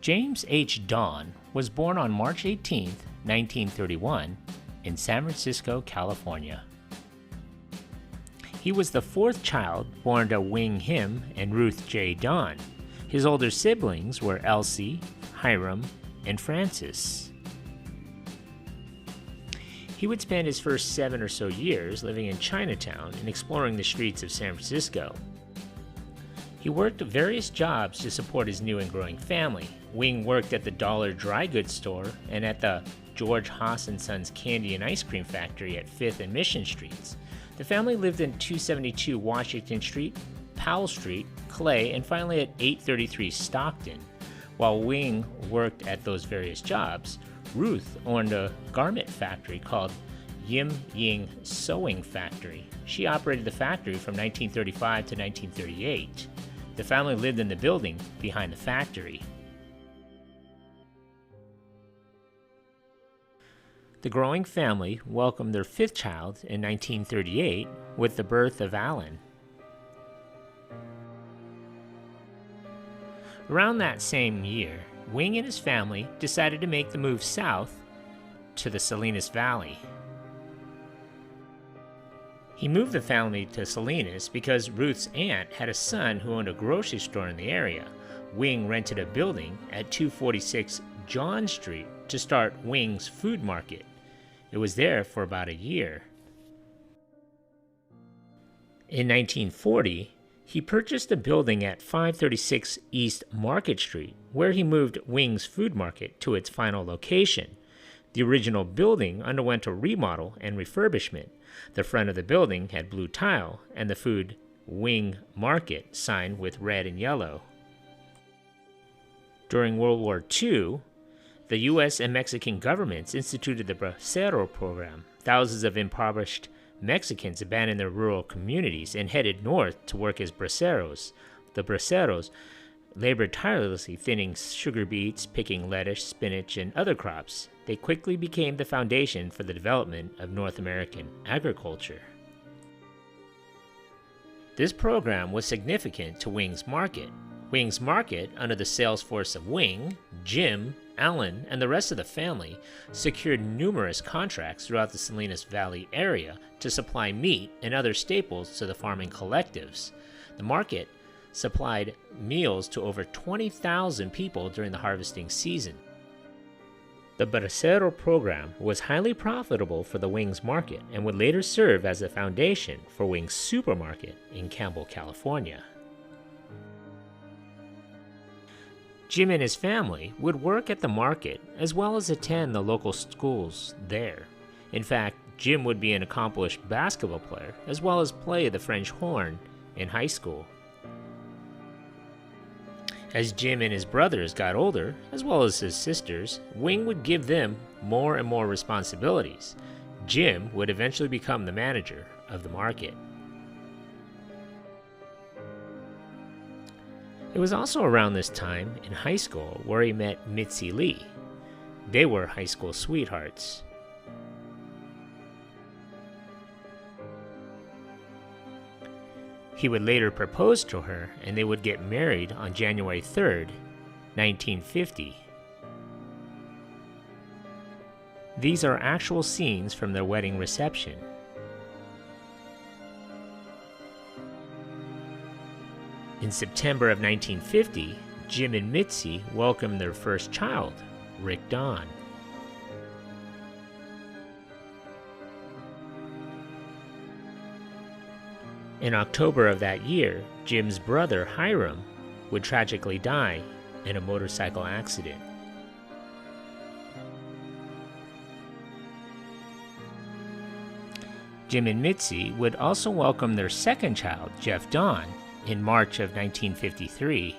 James H. Don was born on March 18, 1931, in San Francisco, California. He was the fourth child born to Wing Him and Ruth J. Don. His older siblings were Elsie, Hiram, and Francis. He would spend his first 7 or so years living in Chinatown and exploring the streets of San Francisco. He worked various jobs to support his new and growing family. Wing worked at the Dollar Dry Goods store and at the George Haas & Sons Candy and Ice Cream Factory at 5th and Mission Streets. The family lived in 272 Washington Street, Powell Street, Clay, and finally at 833 Stockton. While Wing worked at those various jobs, Ruth owned a garment factory called Yim Ying Sewing Factory. She operated the factory from 1935 to 1938. The family lived in the building behind the factory. The growing family welcomed their fifth child in 1938 with the birth of Alan. Around that same year, Wing and his family decided to make the move south to the Salinas Valley. He moved the family to Salinas because Ruth's aunt had a son who owned a grocery store in the area. Wing rented a building at 246 John Street to start Wing's Food Market. It was there for about a year. In 1940, he purchased a building at 536 East Market Street, where he moved Wing's Food Market to its final location. The original building underwent a remodel and refurbishment. The front of the building had blue tile, and the food Wing Market signed with red and yellow. During World War II, the U.S. and Mexican governments instituted the Bracero program. Thousands of impoverished Mexicans abandoned their rural communities and headed north to work as braceros. The braceros labored tirelessly thinning sugar beets, picking lettuce, spinach, and other crops. They quickly became the foundation for the development of North American agriculture. This program was significant to Wing's Market. Wing's Market, under the sales force of Wing, Jim, Alan, and the rest of the family, secured numerous contracts throughout the Salinas Valley area to supply meat and other staples to the farming collectives. The market supplied meals to over 20,000 people during the harvesting season. The Bracero program was highly profitable for the Wing's Market and would later serve as the foundation for Wing's Supermarket in Campbell, California. Jim and his family would work at the market as well as attend the local schools there. In fact, Jim would be an accomplished basketball player as well as play the French horn in high school. As Jim and his brothers got older, as well as his sisters, Wing would give them more and more responsibilities. Jim would eventually become the manager of the market. It was also around this time in high school where he met Mitzi Lee. They were high school sweethearts. He would later propose to her and they would get married on January 3rd, 1950. These are actual scenes from their wedding reception. In September of 1950, Jim and Mitzi welcomed their first child, Rick Don. In October of that year, Jim's brother, Hiram, would tragically die in a motorcycle accident. Jim and Mitzi would also welcome their second child, Jeff Don, in March of 1953.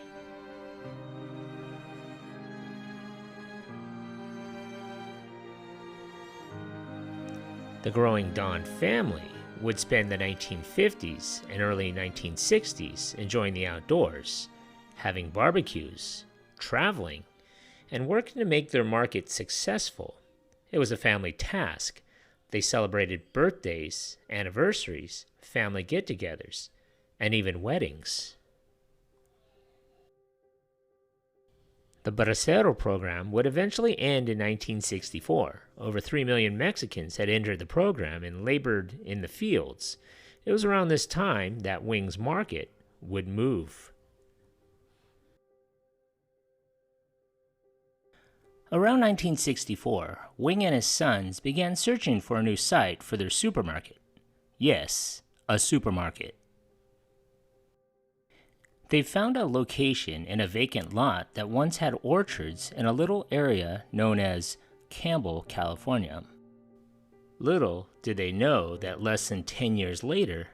The growing Don family would spend the 1950s and early 1960s enjoying the outdoors, having barbecues, traveling, and working to make their market successful. It was a family task. They celebrated birthdays, anniversaries, family get-togethers, and even weddings. The Bracero program would eventually end in 1964. Over 3 million Mexicans had entered the program and labored in the fields. It was around this time that Wing's market would move. Around 1964, Wing and his sons began searching for a new site for their supermarket. Yes, a supermarket. They found a location in a vacant lot that once had orchards in a little area known as Campbell, California. Little did they know that less than 10 years later,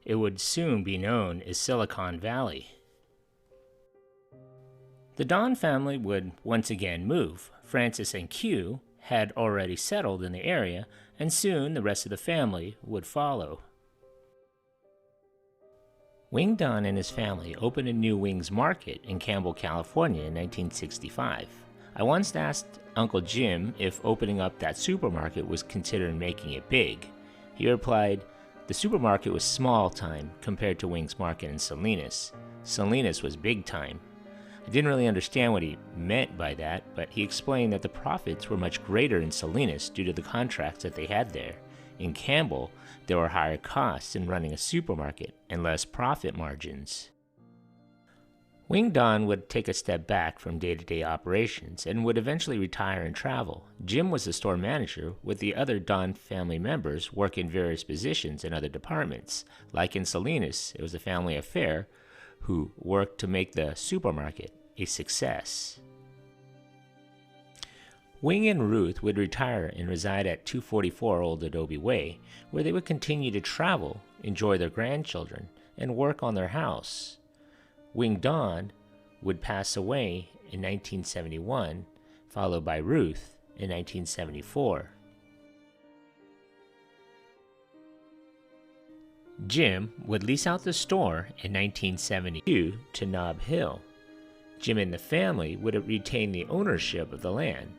it would soon be known as Silicon Valley. The Don family would once again move. Francis and Q had already settled in the area, and soon the rest of the family would follow. Wing Don and his family opened a new Wing's Market in Campbell, California in 1965. I once asked Uncle Jim if opening up that supermarket was considered making it big. He replied, the supermarket was small time compared to Wing's Market in Salinas. Salinas was big time. I didn't really understand what he meant by that, but he explained that the profits were much greater in Salinas due to the contracts that they had there. In Campbell, there were higher costs in running a supermarket and less profit margins. Wing Don would take a step back from day-to-day operations and would eventually retire and travel. Jim was the store manager, with the other Don family members working various positions in other departments. Like in Salinas, it was a family affair who worked to make the supermarket a success. Wing and Ruth would retire and reside at 244 Old Adobe Way, where they would continue to travel, enjoy their grandchildren, and work on their house. Wing Don would pass away in 1971, followed by Ruth in 1974. Jim would lease out the store in 1972 to Nob Hill. Jim and the family would retain the ownership of the land.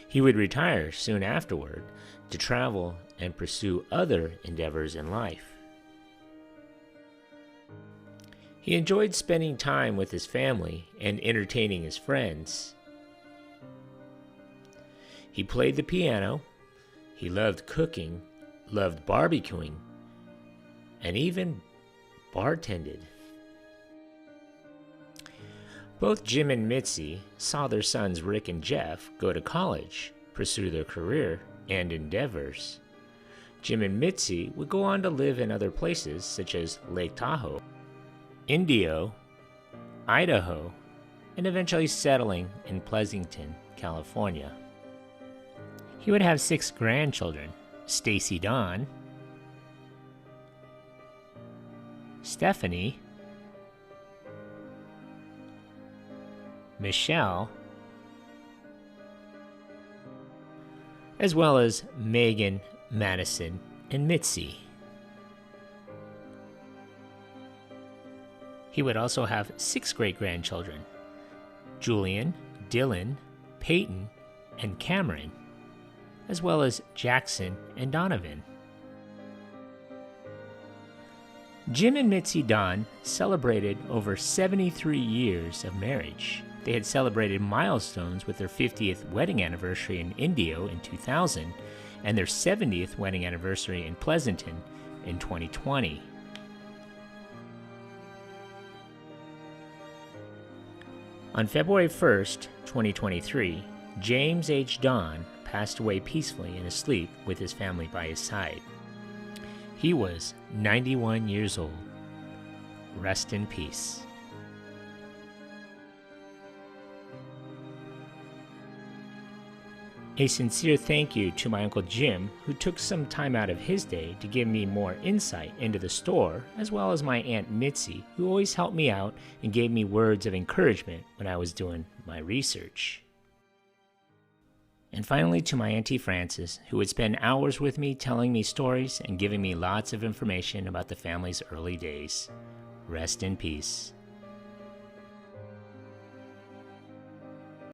He would retire soon afterward to travel and pursue other endeavors in life. He enjoyed spending time with his family and entertaining his friends. He played the piano, he loved cooking, loved barbecuing, and even bartended. Both Jim and Mitzi saw their sons Rick and Jeff go to college, pursue their career and endeavors. Jim and Mitzi would go on to live in other places such as Lake Tahoe, Indio, Idaho, and eventually settling in Pleasanton, California. He would have 6 grandchildren: Stacy Don, Stephanie, Michelle, as well as Megan, Madison, and Mitzi. He would also have 6 great-grandchildren: Julian, Dylan, Peyton, and Cameron, as well as Jackson and Donovan. Jim and Mitzi Don celebrated over 73 years of marriage. They had celebrated milestones with their 50th wedding anniversary in Indio in 2000 and their 70th wedding anniversary in Pleasanton in 2020. On February 1st, 2023, James H. Don passed away peacefully in his sleep with his family by his side. He was 91 years old. Rest in peace. A sincere thank you to my Uncle Jim, who took some time out of his day to give me more insight into the store, as well as my Aunt Mitzi, who always helped me out and gave me words of encouragement when I was doing my research. And finally to my Auntie Frances, who would spend hours with me telling me stories and giving me lots of information about the family's early days. Rest in peace.